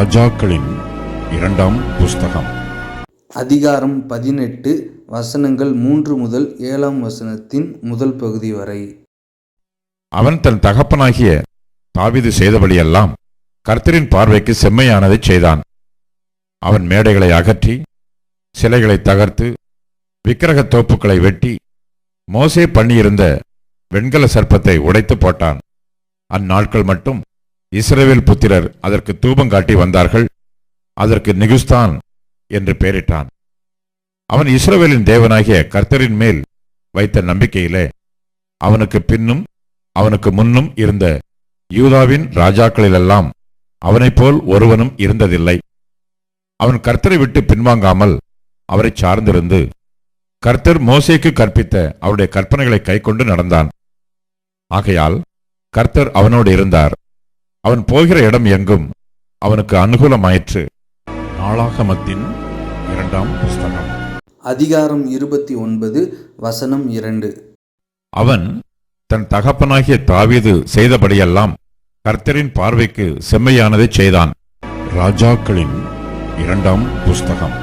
ராஜாக்களின் 2ஆம் புஸ்தகம் அதிகாரம் 18 வசனங்கள் 3 முதல் 7ஆம் வசனத்தின் முதல் பகுதி வரை. அவன் தன் தகப்பனாகிய தாவீது செய்தபடியெல்லாம் கர்த்தரின் பார்வைக்கு செம்மையானதைச் செய்தான். அவன் மேடைகளை அகற்றி, சிலைகளை தகர்த்து, விக்கிரகத் தோப்புக்களை வெட்டி, மோசே பண்ணியிருந்த வெண்கல சர்ப்பத்தை உடைத்து போட்டான். அந்நாட்கள் மட்டும் இஸ்ரவேல் புத்திரர் அதற்கு தூபம் காட்டி வந்தார்கள். அதற்கு நிகுஸ்தான் என்று பெயரிட்டான். அவன் இஸ்ரவேலின் தேவனாகிய கர்த்தரின் மேல் வைத்த நம்பிக்கையிலே அவனுக்கு பின்னும் அவனுக்கு முன்னும் இருந்த யூதாவின் ராஜாக்களிலெல்லாம் அவனைப் போல் ஒருவனும் இருந்ததில்லை. அவன் கர்த்தரை விட்டு பின்வாங்காமல் அவரை சார்ந்திருந்து கர்த்தர் மோசேக்கு கற்பித்த அவருடைய கற்பனைகளை கைக்கொண்டு நடந்தான். ஆகையால் கர்த்தர் அவனோடு இருந்தார். அவன் போகிற இடம் எங்கும் அவனுக்கு அனுகூலமாயிற்று. நாளாகமத்தின் 2ஆம் புஸ்தகம் அதிகாரம் 29 வசனம் 2. அவன் தன் தகப்பனாகிய தாவீது செய்தபடியெல்லாம் கர்த்தரின் பார்வைக்கு செம்மையானதைச் செய்தான். ராஜாக்களின் 2ஆம் புஸ்தகம்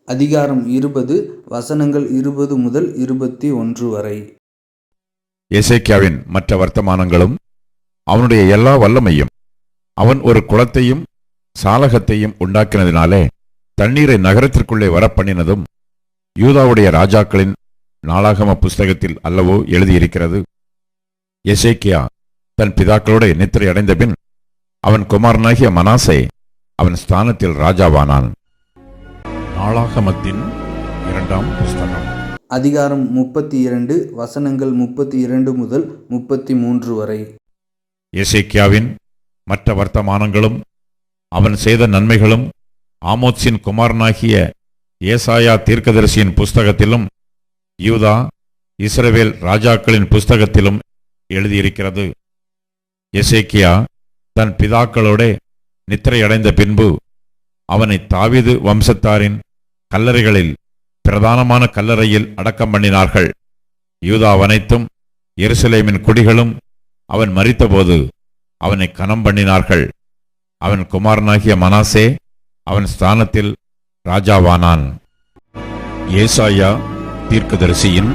அதிகாரம் 20 வசனங்கள் 20 முதல் 21 வரை. எசேக்கியாவின் மற்ற வர்த்தமானங்களும் அவனுடைய எல்லா வல்லமையும், அவன் ஒரு குளத்தையும் சாலகத்தையும் உண்டாக்கினதினாலே தண்ணீரை நகரத்திற்குள்ளே வரப்பண்ணினதும் யூதாவுடைய ராஜாக்களின் நாளாகம புஸ்தகத்தில் அல்லவோ எழுதியிருக்கிறது. எசேக்கியா தன் பிதாக்களோடு நித்திரை அடைந்த பின் அவன் குமாரனாகிய மனாசே அவன் ஸ்தானத்தில் ராஜாவானான். நாளாகமத்தின் 2ஆம் புஸ்தகம் அதிகாரம் 32 வசனங்கள் 32 முதல் 33 வரை. எசேக்கியாவின் மற்ற வர்த்தமானங்களும் அவன் செய்த நன்மைகளும் ஆமோத்சின் குமாரனாகிய ஏசாயா தீர்க்கதரிசியின் புஸ்தகத்திலும் யூதா இஸ்ரவேல் ராஜாக்களின் புஸ்தகத்திலும் எழுதியிருக்கிறது. எசேக்கியா தன் பிதாக்களோட நித்திரையடைந்த பின்பு அவனை தாவீது வம்சத்தாரின் கல்லறைகளில் பிரதானமான கல்லறையில் அடக்கம் பண்ணினார்கள். யூதாவனைத்தும் எருசலேமின் குடிகளும் அவன் மரித்தபோது அவனை கனம் பண்ணினார்கள். அவன் குமாரனாகிய மனாசே அவன் ஸ்தானத்தில் ராஜாவானான். ஏசாயா தீர்க்கதரிசியின்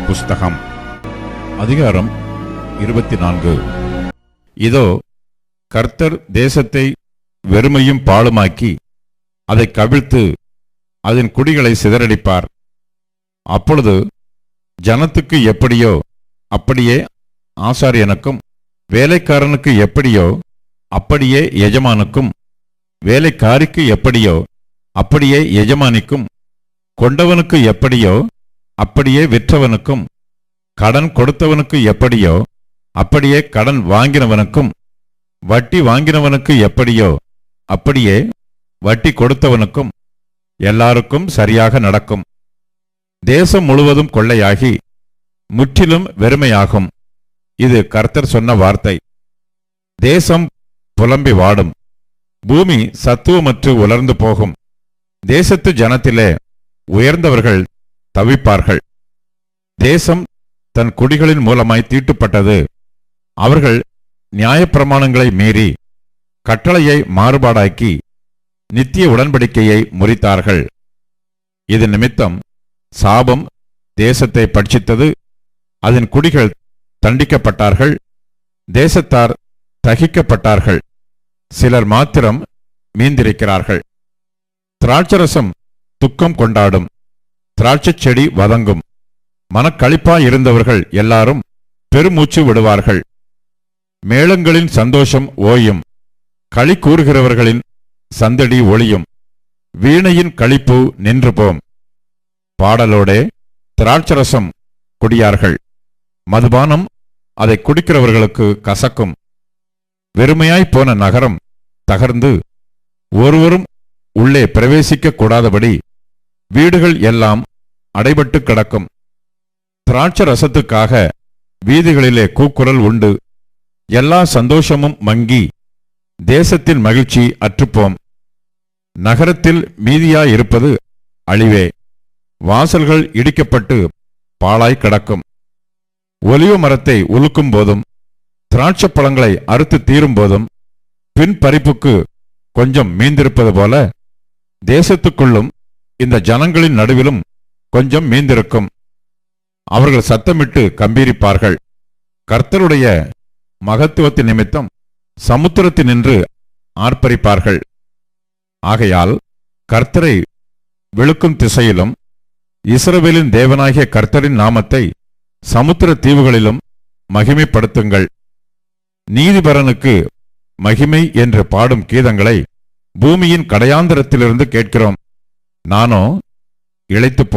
புஸ்தகம் அதிகாரம் 24. இதோ, கர்த்தர் தேசத்தை வெறுமையும் பாழுமாக்கி அதை கவிழ்த்து அதன் குடிகளை சிதறடிப்பார். அப்பொழுது ஜனத்துக்கு எப்படியோ அப்படியே ஆசாரியனுக்கும், வேலைக்காரனுக்கு எப்படியோ அப்படியே எஜமானுக்கும், வேலைக்காரிக்கு எப்படியோ அப்படியே எஜமானிக்கும், கொண்டவனுக்கு எப்படியோ அப்படியே விற்றவனுக்கும், கடன் கொடுத்தவனுக்கு எப்படியோ அப்படியே கடன் வாங்கினவனுக்கும், வட்டி வாங்கினவனுக்கு எப்படியோ அப்படியே வட்டி கொடுத்தவனுக்கும் எல்லாருக்கும் சரியாக நடக்கும். தேசம் முழுவதும் கொள்ளையாகி முற்றிலும் வெறுமையாகும். இது கர்த்தர் சொன்ன வார்த்தை. தேசம் புலம்பி வாடும், பூமி சத்துவமற்று உலர்ந்து போகும். தேசத்து ஜனத்திலே உயர்ந்தவர்கள் தவிப்பார்கள். தேசம் தன் குடிகளின் மூலமாய் தீட்டுப்பட்டது. அவர்கள் நியாயப்பிரமாணங்களை மீறி கட்டளையை மாறுபாடாக்கி நித்திய உடன்படிக்கையை முறித்தார்கள். இது நிமித்தம் சாபம் தேசத்தை பட்சித்தது. அதன் குடிகள் தண்டிக்கப்பட்டார்கள். தேசத்தார் தகிக்கப்பட்டார்கள். சிலர் மாத்திரம் மீந்திருக்கிறார்கள். திராட்சரசம் துக்கம் கொண்டாடும், திராட்சைச் செடி வதங்கும். மனக்களிப்பாயிருந்தவர்கள் எல்லாரும் பெருமூச்சு விடுவார்கள். மேளங்களின் சந்தோஷம் ஓயும், களி கூறுகிறவர்களின் சந்தடி ஒளியும். வீணையின் களிப்பு நின்று போம். பாடலோடே திராட்சரசம் குடியார்கள். மதுபானம் அதை குடிக்கிறவர்களுக்கு கசக்கும். வெறுமையாய்ப் போன நகரம் தகர்ந்து ஒருவரும் உள்ளே பிரவேசிக்க கூடாதபடி வீடுகள் எல்லாம் அடைபட்டு கிடக்கும். திராட்சரசத்துக்காக வீதிகளிலே கூக்குரல் உண்டு. எல்லா சந்தோஷமும் மங்கி தேசத்தின் மகிழ்ச்சி அற்றுப்போம். நகரத்தில் மீதியாயிருப்பது அழிவே. வாசல்கள் இடிக்கப்பட்டு பாழாய் கிடக்கும். ஒலிவ மரத்தை உலுக்கும் போதும் திராட்சப்பழங்களை அறுத்து தீரும் போதும் பின்பறிப்புக்கு கொஞ்சம் மீந்திருப்பது போல தேசத்துக்குள்ளும் இந்த ஜனங்களின் நடுவிலும் கொஞ்சம் மீந்திருக்கும். அவர்கள் சத்தமிட்டு கம்பீரிப்பார்கள். கர்த்தருடைய மகத்துவத்தின் நிமித்தம் சமுத்திரத்தினின்று ஆர்ப்பரிப்பார்கள். ஆகையால் கர்த்தரை விழுக்கும் திசையிலும் இஸ்ரவேலின் தேவனாகிய கர்த்தரின் நாமத்தை சமுத்திர தீவுகளிலும் மகிமைப்படுத்துங்கள். நீதிபரனுக்கு மகிமை என்று பாடும் கீதங்களை பூமியின் கடையாந்தரத்திலிருந்து கேட்கிறோம். நானோ இளைத்துப்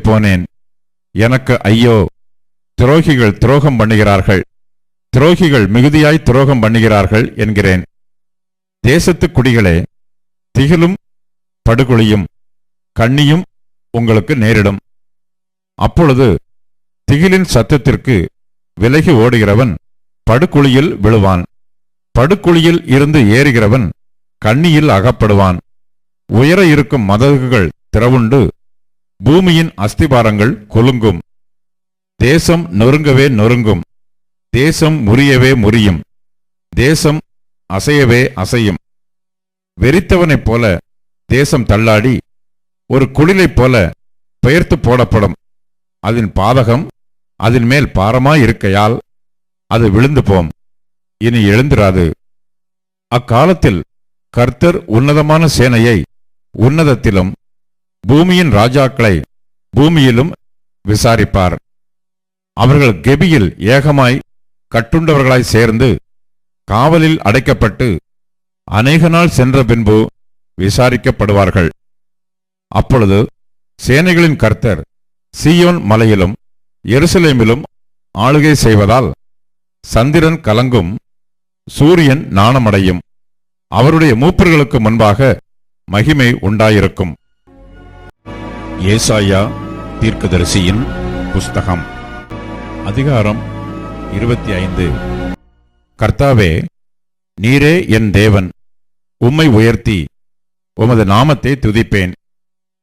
போனேன். எனக்கு ஐயோ, துரோகிகள் துரோகம் பண்ணுகிறார்கள், துரோகிகள் மிகுதியாய் துரோகம் பண்ணுகிறார்கள் என்கிறேன். தேசத்து குடிகளே, திகிலும் படுகொலியும் கண்ணியும் உங்களுக்கு நேரிடும். அப்பொழுது திகிலின் சத்தத்திற்கு விலகி ஓடுகிறவன் படுகுழியில் விழுவான். படுகுழியில் இருந்து ஏறுகிறவன் கண்ணியில் அகப்படுவான். உயர இருக்கும் மதகுகள் திறவுண்டு பூமியின் அஸ்திபாரங்கள் குலுங்கும். தேசம் நொறுங்கவே நொறுங்கும், தேசம் முறியவே முறியும், தேசம் அசையவே அசையும். வெறித்தவனைப் போல தேசம் தள்ளாடி ஒரு குடிலைப் போல பெயர்த்து போடப்படும். அதன் பாதகம் அதன் மேல் பாரமாயிருக்கையால் அது விழுந்து போம், இனி எழுந்திராது. அக்காலத்தில் கர்த்தர் உன்னதமான சேனையை உன்னதத்திலும் பூமியின் ராஜாக்களை பூமியிலும் விசாரிப்பார். அவர்கள் கெபியில் ஏகமாய் கட்டுண்டவர்களாய் சேர்ந்து காவலில் அடைக்கப்பட்டு அநேக நாள் சென்ற பின்பு விசாரிக்கப்படுவார்கள். அப்பொழுது சேனைகளின் கர்த்தர் சீயோன் மலையிலும் எருசலேமிலும் ஆளுகை செய்வதால் சந்திரன் கலங்கும், சூரியன் நாணமடையும். அவருடைய மூப்பர்களுக்கு முன்பாக மகிமை உண்டாயிருக்கும். ஏசாயா தீர்க்கதரிசியின் புஸ்தகம், அதிகாரம் 25. கர்த்தாவே, நீரே என் தேவன், உம்மை உயர்த்தி உமது நாமத்தை துதிப்பேன்.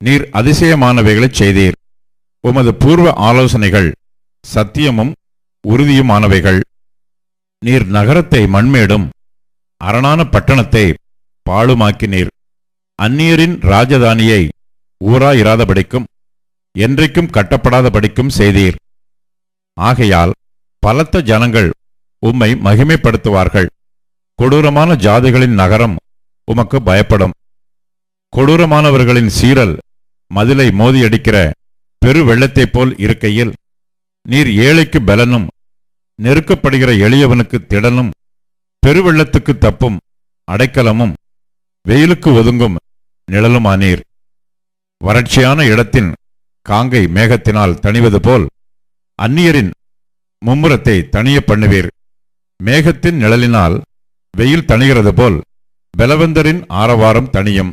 நீர் அதிசயமானவைகளைச் செய்தீர். உமது பூர்வ ஆலோசனைகள் சத்தியமும் உறுதியுமானவைகள். நீர் நகரத்தை மண்மேடும் அரணான பட்டணத்தை பாழுமாக்கினீர். அந்நியரின் ராஜதானியை ஊராயிராதபடிக்கும் என்றைக்கும் கட்டப்படாதபடிக்கும் செய்தீர். ஆகையால் பலத்த ஜனங்கள் உம்மை மகிமைப்படுத்துவார்கள். கொடூரமான ஜாதிகளின் நகரம் உமக்கு பயப்படும். கொடூரமானவர்களின் சீறல் மதிலை மோதியடிக்கிற பெரு வெள்ளத்தைப் போல் இருக்கையில், நீர் ஏழைக்கு பலனும் நெருக்கப்படுகிற எளியவனுக்கு திடனும் பெருவெள்ளத்துக்கு தப்பும் அடைக்கலமும் வெயிலுக்கு ஒதுங்கும் நிழலுமானீர். வறட்சியான இடத்தின் காங்கை மேகத்தினால் தணிவது போல் அந்நியரின் மும்முரத்தை தணிய பண்ணுவீர். மேகத்தின் நிழலினால் வெயில் தணிகிறது போல் பலவந்தரின் ஆரவாரம் தணியும்.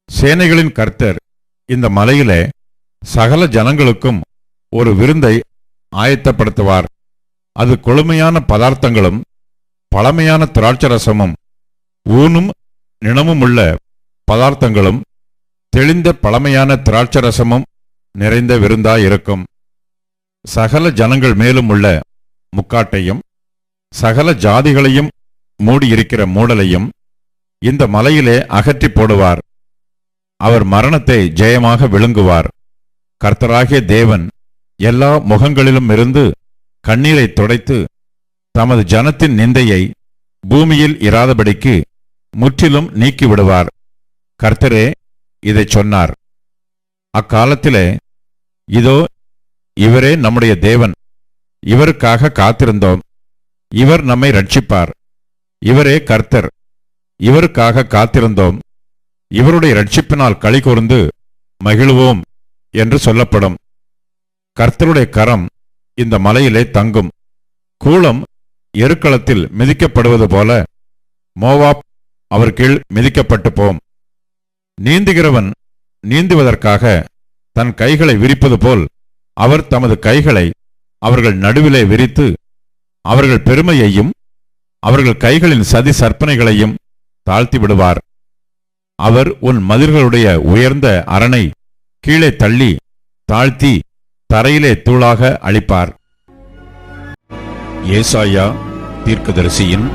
சேனைகளின் கர்த்தர் இந்த மலையிலே சகல ஜனங்களுக்கும் ஒரு விருந்தை ஆயத்தப்படுத்துவார். அது கொழுமையான பதார்த்தங்களும் பழமையான திராட்சரசமும் ஊனும் நிணமுமுள்ள பதார்த்தங்களும் தெளிந்த பழமையான திராட்சரசமும் நிறைந்த விருந்தாயிருக்கும். சகல ஜனங்கள் மேலும் உள்ள முக்காட்டையும் சகல ஜாதிகளையும் மூடியிருக்கிற மூடலையும் இந்த மலையிலே அகற்றி போடுவார். அவர் மரணத்தை ஜெயமாக விழுங்குவார். கர்த்தராகிய தேவன் எல்லா முகங்களிலும் இருந்து கண்ணீரை துடைத்து தமது ஜனத்தின் நிந்தையை பூமியில் இராதபடிக்கு முற்றிலும் நீக்கிவிடுவார். கர்த்தரே இதைச் சொன்னார். அக்காலத்திலே, இதோ இவரே நம்முடைய தேவன், இவருக்காக காத்திருந்தோம், இவர் நம்மை ரட்சிப்பார். இவரே கர்த்தர், இவருக்காக காத்திருந்தோம், இவருடைய ரட்சிப்பினால் களிகூர்ந்து மகிழுவோம் என்று சொல்லப்படும். கர்த்தருடைய கரம் இந்த மலையிலே தங்கும். கூளம் எருக்களத்தில் மிதிக்கப்படுவது போல மோவாப் அவர் கீழ் மிதிக்கப்பட்டு போம். நீந்துகிறவன் நீந்துவதற்காக தன் கைகளை விரிப்பது போல் அவர் தமது கைகளை அவர்கள் நடுவிலே விரித்து அவர்கள் பெருமையையும் அவர்கள் கைகளின் சதி சற்பனைகளையும் தாழ்த்தி விடுவார். அவர் உன் மதில்களுடைய உயர்ந்த அரணை கீழே தள்ளி தாழ்த்தி தரையிலே தூளாக அழிப்பார். ஏசாயா தீர்க்கதரிசியின்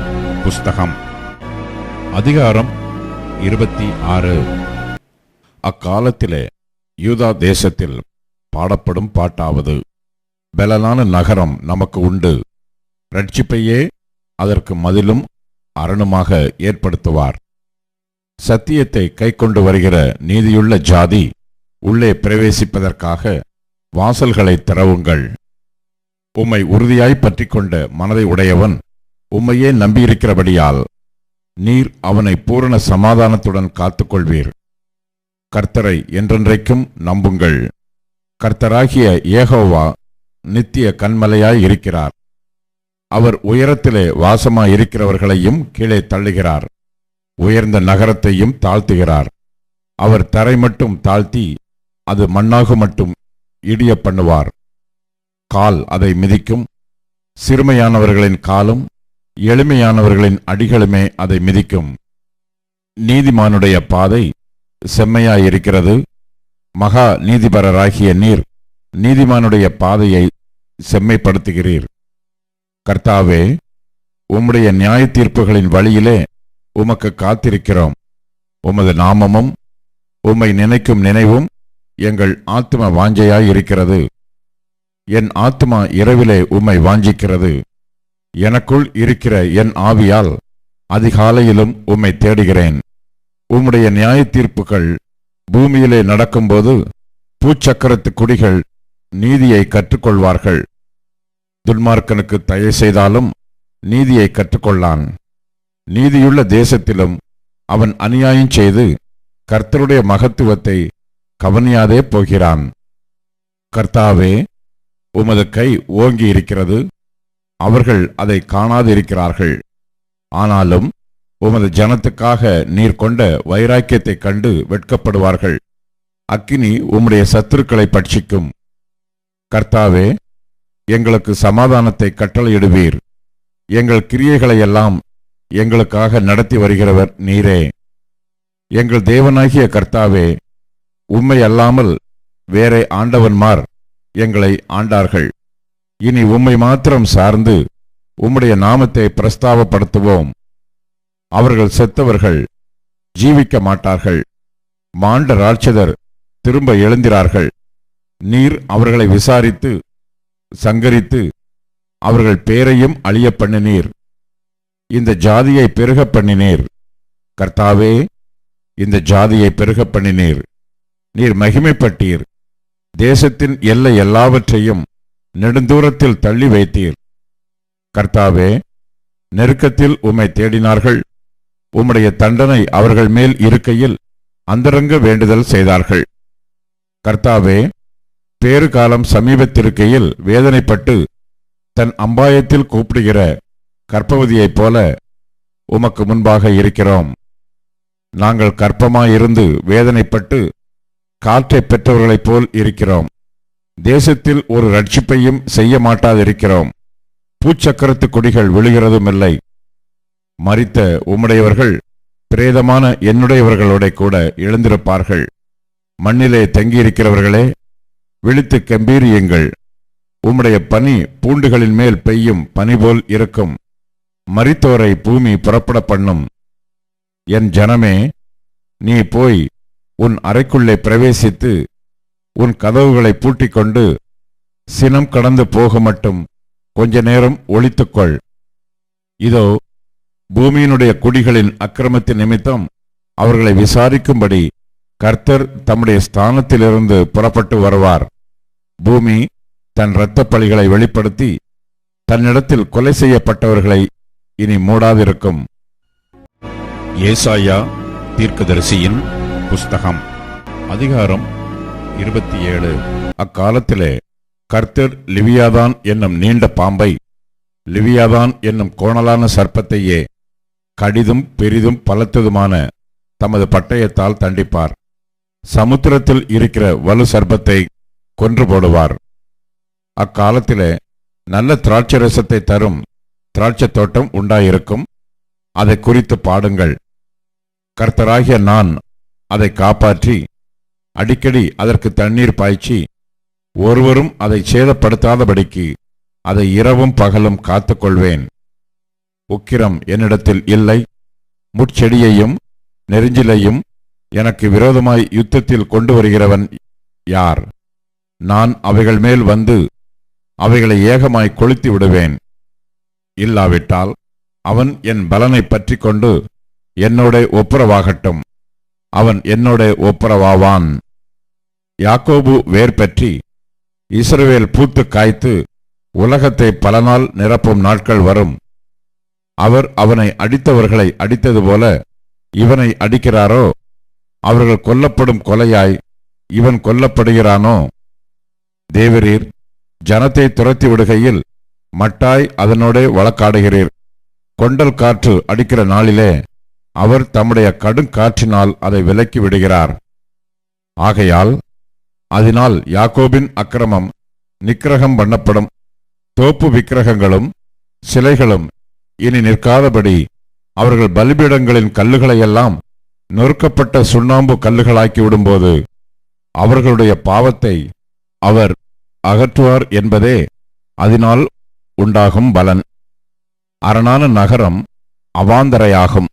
புஸ்தகம், அதிகாரம் 26. அக்காலத்திலே யூதா தேசத்தில் பாடப்படும் பாட்டாவது: பெலனான நகரம் நமக்கு உண்டு, இரட்சிப்பையே அதற்கு மதிலும் அரணுமாக ஏற்படுத்துவார். சத்தியத்தை கைக்கொண்டு வருகிற நீதியுள்ள ஜாதி உள்ளே பிரவேசிப்பதற்காக வாசல்களை திறவுங்கள். உம்மை உறுதியாய் பற்றிக்கொண்ட மனதை உடையவன் உம்மையே நம்பியிருக்கிறபடியால் நீர் அவனை பூரண சமாதானத்துடன் காத்துக்கொள்வீர். கர்த்தரை என்றென்றைக்கும் நம்புங்கள். கர்த்தராகிய யெகோவா நித்திய கன்மலையாய் இருக்கிறார். அவர் உயரத்திலே வாசமாயிருக்கிறவர்களையும் கீழே தள்ளுகிறார், உயர்ந்த நகரத்தையும் தாழ்த்துகிறார். அவர் தரை மட்டும் தாழ்த்தி அது மண்ணாக மட்டும் இடிய பண்ணுவார். கால் அதை மிதிக்கும். சிறுமையானவர்களின் காலும் எளிமையானவர்களின் அடிகளுமே அதை மிதிக்கும். நீதிமானுடைய பாதை செம்மையாயிருக்கிறது. மகா நீதிபரராகிய நீர் நீதிமானுடைய பாதையை செம்மைப்படுத்துகிறீர். கர்த்தாவே, உம்முடைய நியாய தீர்ப்புகளின் வழியிலே உமக்கு காத்திருக்கிறோம். உமது நாமமும் உம்மை நினைக்கும் நினைவும் எங்கள் ஆத்தும வாஞ்சையாயிருக்கிறது. என் ஆத்துமா இரவிலே உம்மை வாஞ்சிக்கிறது. எனக்குள் இருக்கிற என் ஆவியால் அதிகாலையிலும் உம்மை தேடுகிறேன். உம்முடைய நியாய தீர்ப்புகள் பூமியிலே நடக்கும்போது பூச்சக்கரத்து குடிகள் நீதியை கற்றுக்கொள்வார்கள். துன்மார்க்கனுக்கு தயை செய்தாலும் நீதியை கற்றுக்கொள்ளான். நீதியுள்ள தேசத்திலும் அவன் அநியாயம் செய்து கர்த்தருடைய மகத்துவத்தை கவனியாதே போகிறான். கர்த்தாவே, உமது கை ஓங்கி இருக்கிறது, அவர்கள் அதை காணாதிருக்கிறார்கள். ஆனாலும் உமது ஜனத்துக்காக நீர் கொண்ட வைராக்கியத்தை கண்டு வெட்கப்படுவார்கள். அக்கினி உம்முடைய சத்துருக்களை பட்சிக்கும். கர்த்தாவே, எங்களுக்கு சமாதானத்தை கட்டளையிடுவீர். எங்கள் கிரியைகளையெல்லாம் எங்களுக்காக நடத்தி வருகிறவர் நீரே. எங்கள் தேவனாகிய கர்த்தாவே, உம்மை அல்லாமல் வேறே ஆண்டவன்மார் எங்களை ஆண்டார்கள். இனி உம்மை மாத்திரம் சார்ந்து உம்முடைய நாமத்தை பிரஸ்தாபப்படுத்துவோம். அவர்கள் செத்தவர்கள் ஜீவிக்க மாட்டார்கள். மாண்ட ராட்சதர் திரும்ப எழுந்திரார்கள். நீர் அவர்களை விசாரித்து சங்கரித்து அவர்கள் பேரையும் அழிய பண்ணினீர். இந்த ஜாதியை பெருக பண்ணினீர். கர்த்தாவே, இந்த ஜாதியை பெருக பண்ணினீர். நீர் மகிமைப்பட்டீர். தேசத்தின் எல்லை எல்லாவற்றையும் நெடுந்தூரத்தில் தள்ளி வைத்தீர். கர்த்தாவே, நெருக்கத்தில் உம்மை தேடினார்கள். உம்முடைய தண்டனை அவர்கள் மேல் இருக்கையில் அந்தரங்க வேண்டுதல் செய்தார்கள். கர்த்தாவே, பேறுகாலம் சமீபத்திருக்கையில் வேதனைப்பட்டு தன் அம்பாயத்தில் கூப்பிடுகிற கர்ப்பவதியைப் போல உமக்கு முன்பாக இருக்கிறோம். நாங்கள் கர்ப்பமாயிருந்து வேதனைப்பட்டு காற்றை பெற்றவர்களைப் போல் இருக்கிறோம். தேசத்தில் ஒரு ரட்சிப்பையும் செய்ய மாட்டாதிருக்கிறோம். பூச்சக்கரத்து கொடிகள் விழுகிறதுமில்லை. மரித்த உம்முடையவர்கள் பிரேதமான என்னுடையவர்களோட கூட எழுந்திருப்பார்கள். மண்ணிலே தங்கியிருக்கிறவர்களே, விழித்து கம்பீரியுங்கள். உம்முடைய பனி பூண்டுகளின் மேல் பெய்யும் பனிபோல் இருக்கும். மரித்தோரை பூமி புறப்பட பண்ணும். என் ஜனமே, நீ போய் உன் அறைக்குள்ளே பிரவேசித்து உன் கதவுகளை பூட்டிக்கொண்டு சினம் கடந்து போக மட்டும் கொஞ்ச நேரம் ஒளித்துக்கொள். இதோ, பூமியினுடைய குடிகளின் அக்கிரமத்தின் நிமித்தம் அவர்களை விசாரிக்கும்படி கர்த்தர் தம்முடைய ஸ்தானத்திலிருந்து புறப்பட்டு வருவார். பூமி தன் இரத்தப் பழிகளை வெளிப்படுத்தி தன்னிடத்தில் கொலை செய்யப்பட்டவர்களை இனி மூடாதிருக்கும். ஏசாயா தீர்க்கதரிசியின் புஸ்தகம். அதிகாரம் 27. அக்காலத்திலே கர்த்தர் லிவியாதான் என்னும் நீண்ட பாம்பை, லிவியாதான் என்னும் கோணலான சர்ப்பத்தையே கடிதும் பெரிதும் பலத்ததுமான தமது பட்டயத்தால் தண்டிப்பார். சமுத்திரத்தில் இருக்கிற வலு சர்ப்பத்தை கொன்று போடுவார். அக்காலத்திலே நல்ல திராட்சரசத்தை தரும் திராட்சை தோட்டம் உண்டாயிருக்கும். அதை குறித்து பாடுங்கள். கர்த்தராகிய நான் அதை காப்பாற்றி அடிக்கடி அதற்கு தண்ணீர் பாய்ச்சி ஒருவரும் அதை சேதப்படுத்தாதபடிக்கு அதை இரவும் பகலும் காத்துக்கொள்வேன். உக்கிரம் என்னிடத்தில் இல்லை, முட்செடியையும் நெரிஞ்சிலையும் எனக்கு விரோதமாய் யுத்தத்தில் கொண்டு வருகிறவன் யார்? நான் அவைகள் மேல் வந்து அவைகளை ஏகமாய் கொளுத்தி விடுவேன். இல்லாவிட்டால் அவன் என் பலனை பற்றி கொண்டு என்னோட ஒப்புரவாகட்டும், அவன் என்னோட ஒப்புரவாவான். யாக்கோபு வேர் பற்றி இஸ்ரவேல் பூத்து காய்த்து உலகத்தை பல நாள் நிரப்பும் நாட்கள் வரும். அவர் அவனை அடித்தவர்களை அடித்தது போல இவனை அடிக்கிறாரோ? அவர்கள் கொல்லப்படும் கொலையாய் இவன் கொல்லப்படுகிறானோ? தேவரீர் ஜனத்தை துரத்தி விடுகையில் மட்டாய் அதனோடே வழக்காடுகிறீர். கொண்டல் காற்று அடிக்கிற நாளிலே அவர் தம்முடைய கடுங்காற்றினால் அதை விலக்கி விடுகிறார். ஆகையால் அதனால் யாக்கோபின் அக்கிரமம் நிக்கிரகம் பண்ணப்படும். தோப்பு விக்கிரகங்களும் சிலைகளும் இனி நிற்காதபடி அவர்கள் பலிபீடங்களின் கல்லுகளையெல்லாம் நொறுக்கப்பட்ட சுண்ணாம்பு கல்லுகளாக்கி விடும்போது அவர்களுடைய பாவத்தை அவர் அகற்றுவார் என்பதே அதனால் உண்டாகும் பலன். அரணான நகரம் அவாந்தரையாகும்.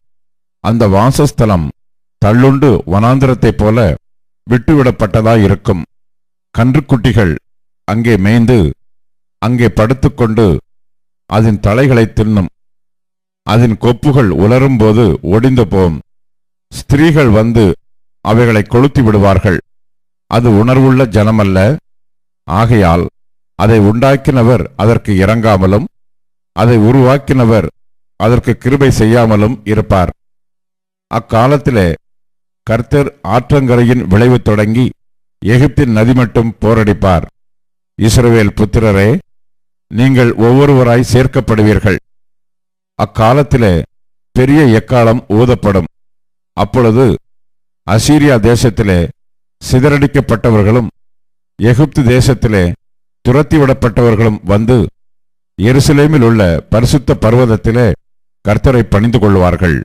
அந்த வாசஸ்தலம் தள்ளுண்டு வனாந்திரத்தைப் போல விட்டுவிடப்பட்டதாயிருக்கும். கன்றுக்குட்டிகள் அங்கே மேய்ந்து அங்கே படுத்துக்கொண்டு அதன் தலைகளை தின்னும். அதன் கொப்புகள் உலரும்போது ஒடிந்து போம். ஸ்திரீகள் வந்து அவைகளை கொளுத்தி விடுவார்கள். அது உணர்வுள்ள ஜனமல்ல. ஆகையால் அதை உண்டாக்கினவர் அதற்கு இறங்காமலும் அதை உருவாக்கினவர் அதற்கு கிருபை செய்யாமலும் இருப்பார். அக்காலத்திலே கர்த்தர் ஆற்றங்கரையின் விளைவு தொடங்கி எகிப்தின் நதி மட்டும் போரடிப்பார். இஸ்ரவேல் புத்திரரே, நீங்கள் ஒவ்வொருவராய் சேர்க்கப்படுவீர்கள். அக்காலத்திலே பெரிய எக்காலம் ஊதப்படும். அப்பொழுது அசீரியா தேசத்திலே சிதறடிக்கப்பட்டவர்களும் எகிப்து தேசத்திலே துரத்திவிடப்பட்டவர்களும் வந்து எருசலேமில் உள்ள பரிசுத்த பர்வதத்திலே கர்த்தரை பணிந்து கொள்வார்கள்.